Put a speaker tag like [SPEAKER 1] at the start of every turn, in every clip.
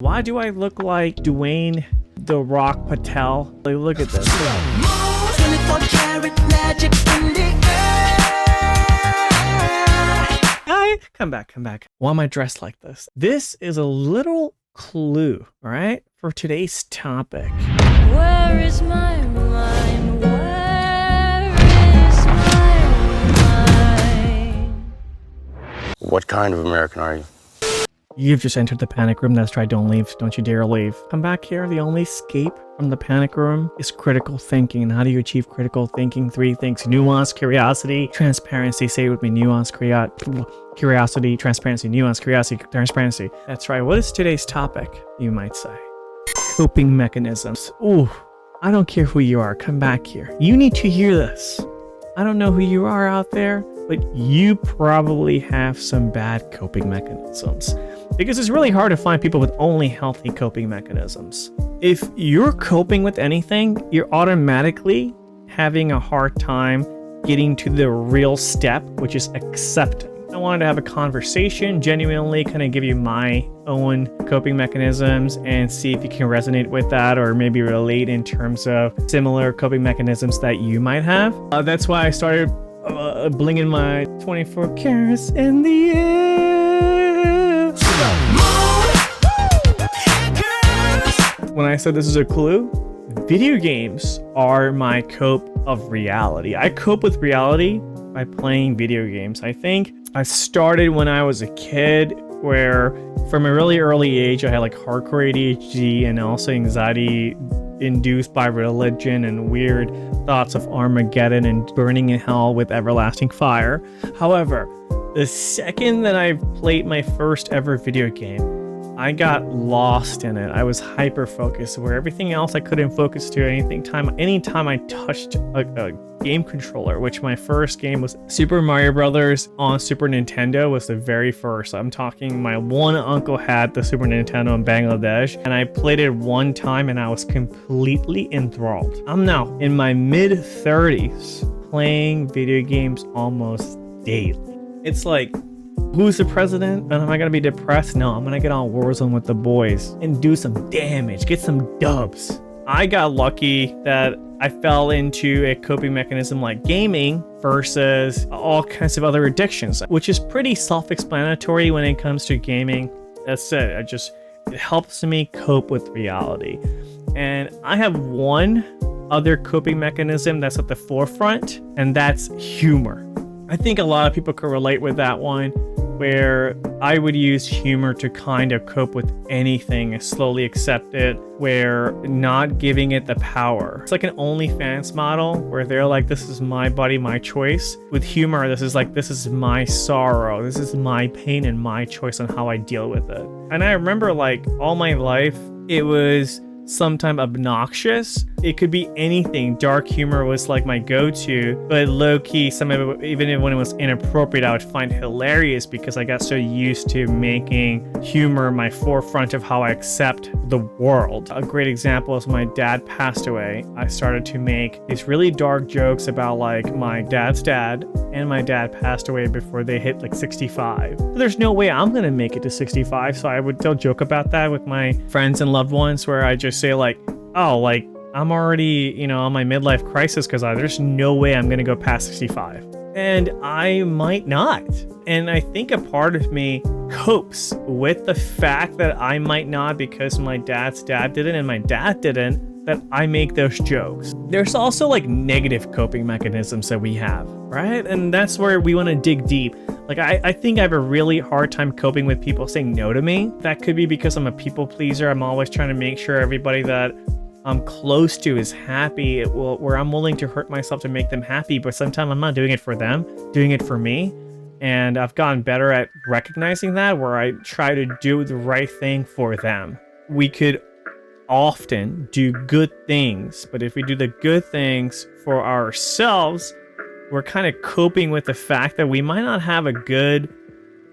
[SPEAKER 1] Why do I look like Dewayne The Rock Patel? Like, look at this.
[SPEAKER 2] 24 karat magic in the air.
[SPEAKER 1] Come back. Why am I dressed like this? This is a little clue, all right, for today's topic.
[SPEAKER 3] Where is my mind? Where is my mind?
[SPEAKER 4] What kind of American are you?
[SPEAKER 1] You've just entered the panic room. That's right, don't leave. Don't you dare leave. Come back here. The only escape from the panic room is critical thinking. And how do you achieve critical thinking? 3 things: nuance, curiosity, transparency. Say it with me: nuance, curiosity, transparency, nuance, curiosity, transparency. That's right. What is today's topic, you might say? Coping mechanisms. Ooh, I don't care who you are. Come back here. You need to hear this. I don't know who you are out there, but you probably have some bad coping mechanisms, because it's really hard to find people with only healthy coping mechanisms. If you're coping with anything, you're automatically having a hard time getting to the real step, which is accepting. I wanted to have a conversation, genuinely kind of give you my own coping mechanisms and see if you can resonate with that, or maybe relate in terms of similar coping mechanisms that you might have. That's why I started blinging my 24 carats in the air. When I said this is a clue, video games are my cope of reality. I cope with reality by playing video games. I think I started when I was a kid, where from a really early age I had like hardcore ADHD and also anxiety induced by religion and weird thoughts of Armageddon and burning in hell with everlasting fire. However, the second that I played my first ever video game, I got lost in it. I was hyper focused, where everything else I couldn't focus to anytime I touched a game controller, which my first game was Super Mario Brothers on Super Nintendo, was the very first. I'm talking, my one uncle had the Super Nintendo in Bangladesh, and I played it one time and I was completely enthralled. I'm now in my mid-30s playing video games almost daily. It's like, who's the president? And am I gonna be depressed? No, I'm gonna get on Warzone with the boys and do some damage, get some dubs. I got lucky that I fell into a coping mechanism like gaming versus all kinds of other addictions, which is pretty self-explanatory when it comes to gaming. That's it. It helps me cope with reality. And I have one other coping mechanism that's at the forefront, and that's humor. I think a lot of people could relate with that one, where I would use humor to kind of cope with anything, slowly accept it, where not giving it the power. It's like an OnlyFans model, where they're like, this is my body, my choice. With humor, this is my sorrow, this is my pain and my choice on how I deal with it. And I remember, like, all my life, it was sometimes obnoxious. It could be anything. Dark humor was like my go-to, but low-key, some of it, even when it was inappropriate, I would find hilarious, because I got so used to making humor my forefront of how I accept the world. A great example is my dad passed away. I started to make these really dark jokes about, like, my dad's dad, and my dad passed away before they hit like 65. There's no way I'm gonna make it to 65, so I would still joke about that with my friends and loved ones, where I just say like, oh, like, I'm already, on my midlife crisis, because there's no way I'm gonna go past 65. And I might not. And I think a part of me copes with the fact that I might not, because my dad's dad didn't and my dad didn't, that I make those jokes. There's also like negative coping mechanisms that we have, right? And that's where we want to dig deep. Like, I think I have a really hard time coping with people saying no to me. That could be because I'm a people pleaser. I'm always trying to make sure everybody that I'm close to is happy, where I'm willing to hurt myself to make them happy, but sometimes I'm not doing it for them, doing it for me. And I've gotten better at recognizing that, where I try to do the right thing for them. We could often do good things, but if we do the good things for ourselves, we're kind of coping with the fact that we might not have a good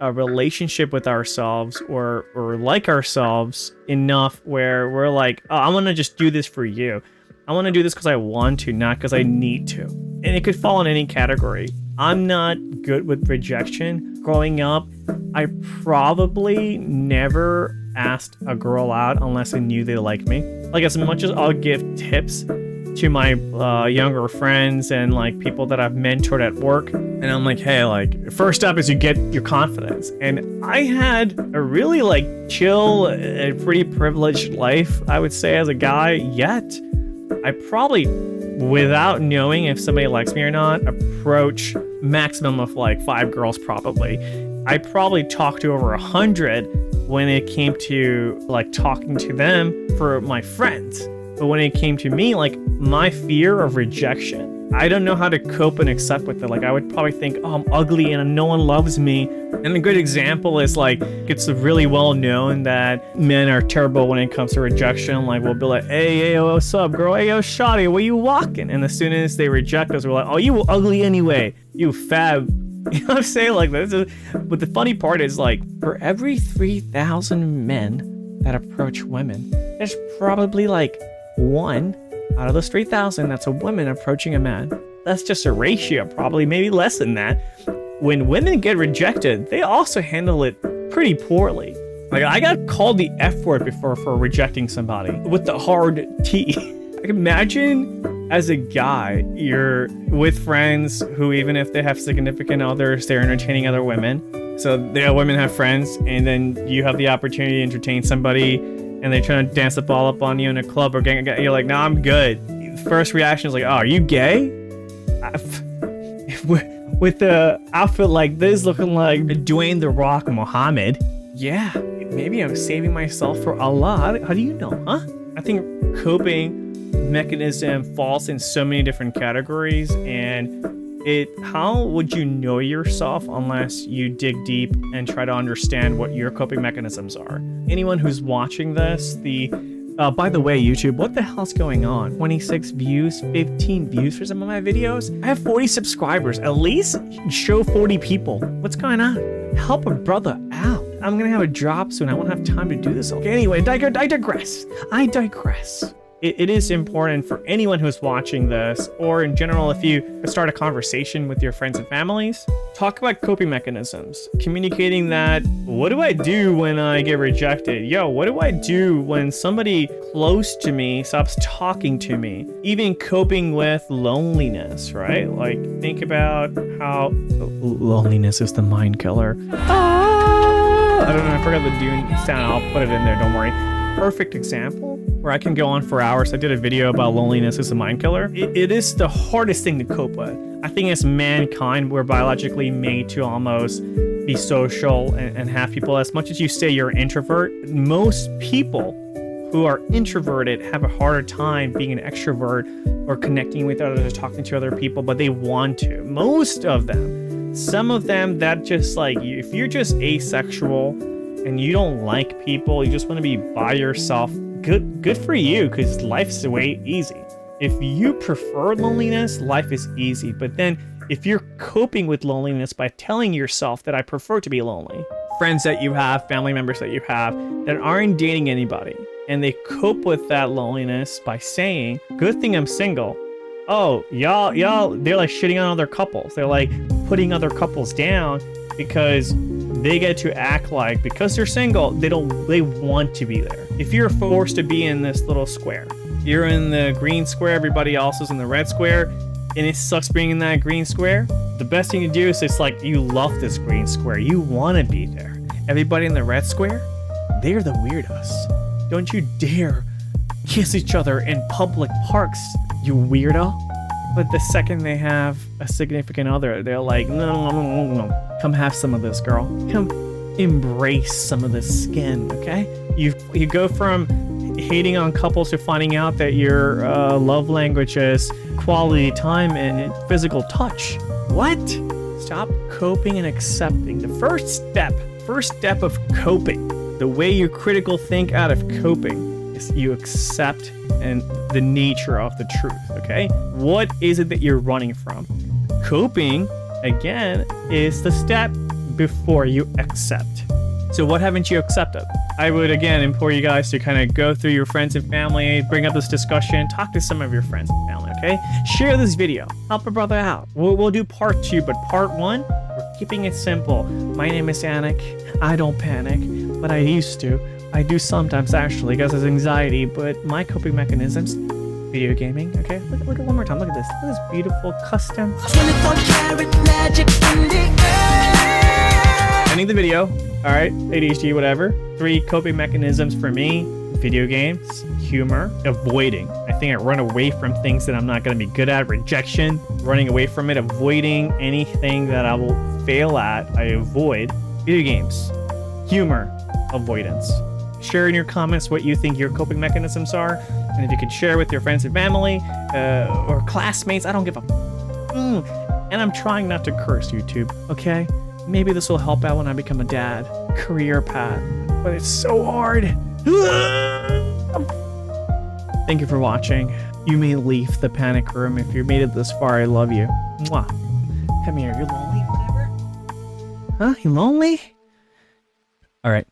[SPEAKER 1] relationship with ourselves or like ourselves enough, where we're like, oh, I want to just do this for you. I want to do this because I want to, not because I need to. And it could fall in any category. I'm not good with rejection. Growing up, I probably never asked a girl out unless I knew they liked me. Like, as much as I'll give tips to my younger friends and like people that I've mentored at work, and I'm like, hey, like, first step is you get your confidence. And I had a really like chill and pretty privileged life, I would say, as a guy, yet I probably, without knowing if somebody likes me or not, approach maximum of like 5 girls probably. I probably talked to over 100 when it came to like talking to them for my friends. But when it came to me, like, my fear of rejection, I don't know how to cope and accept with it. Like, I would probably think, oh, I'm ugly and no one loves me. And a good example is like, it's really well known that men are terrible when it comes to rejection. Like, we'll be like, hey, what's up, girl? Hey, yo, shawty, where you walking? And as soon as they reject us, we're like, oh, you ugly anyway, you fab. You know what I'm saying? Like, but the funny part is, like, for every 3,000 men that approach women, there's probably like 1 out of those 3,000 that's a woman approaching a man. That's just a ratio, probably maybe less than that. When women get rejected, they also handle it pretty poorly. Like, I got called the F word before for rejecting somebody with the hard T. Like, imagine as a guy, you're with friends who, even if they have significant others, they're entertaining other women. So women have friends, and then you have the opportunity to entertain somebody, and they're trying to dance the ball up on you in a club or gang. You're like, nah, I'm good. First reaction is like, oh, are you gay? With the outfit like this, looking like Dewayne The Rock Muhammad. Yeah, maybe I'm saving myself for Allah. How do you know, huh? I think coping mechanism falls in so many different categories, and how would you know yourself unless you dig deep and try to understand what your coping mechanisms are? Anyone who's watching this, by the way, YouTube, what the hell's going on? 26 views, 15 views for some of my videos? I have 40 subscribers. At least show 40 people. What's going on? Help a brother out. I'm gonna have a job soon. I won't have time to do this. Okay, anyway, I digress. It is important for anyone who's watching this, or in general, if you start a conversation with your friends and families, talk about coping mechanisms, communicating that, what do I do when I get rejected? Yo, what do I do when somebody close to me stops talking to me? Even coping with loneliness, right? Like, think about how loneliness is the mind killer. I don't know, I forgot the Dune sound. I'll put it in there, don't worry. Perfect example where I can go on for hours. I did a video about loneliness as a mind killer. It is the hardest thing to cope with. I think as mankind, we're biologically made to almost be social and have people. As much as you say you're an introvert, most people who are introverted have a harder time being an extrovert or connecting with others or talking to other people, but they want to. Most of them. Some of them that just like, if you're just asexual and you don't like people, you just want to be by yourself, good for you, because life's way easy. If you prefer loneliness, life is easy. But then if you're coping with loneliness by telling yourself that I prefer to be lonely, friends that you have, family members that you have that aren't dating anybody, and they cope with that loneliness by saying, good thing I'm single. Oh, y'all, they're like shitting on other couples. They're like putting other couples down because they get to act like, because they're single, they want to be there. If you're forced to be in this little square, you're in the green square, everybody else is in the red square, and it sucks being in that green square, the best thing to do is it's like, you love this green square, you want to be there. Everybody in the red square, they're the weirdos. Don't you dare kiss each other in public parks, you weirdo. But the second they have a significant other, they're like, no. Come have some of this, girl. Come embrace some of this skin, okay? You go from hating on couples to finding out that your love language is quality time and physical touch. What? Stop coping and accepting. The first step of coping, the way you critical think out of coping, is you accept and the nature of the truth, okay? What is it that you're running from? Coping, again, is the step before you accept. So what haven't you accepted? I would, again, implore you guys to kind of go through your friends and family, bring up this discussion, talk to some of your friends and family, okay? Share this video, help a brother out. We'll do part 2, but part 1, we're keeping it simple. My name is Panik. I don't panic, but I used to. I do sometimes actually, because it's anxiety, but my coping mechanisms, video gaming, okay? Look at one more time, look at this. Look at this beautiful custom.
[SPEAKER 2] 24 karat magic in the air.
[SPEAKER 1] Ending the video, all right, ADHD, whatever. 3 coping mechanisms for me: video games, humor, avoiding. I think I run away from things that I'm not gonna be good at, rejection, running away from it, avoiding anything that I will fail at, I avoid. Video games, humor, avoidance. Share in your comments what you think your coping mechanisms are, and if you could share with your friends and family, or classmates, I don't give a And I'm trying not to curse, YouTube, okay? Maybe this will help out when I become a dad. Career path, but it's so hard. Thank you for watching. You may leave the panic room if you made it this far. I love you. Mwah. Come here. You lonely? Whatever. Huh? You lonely? All right.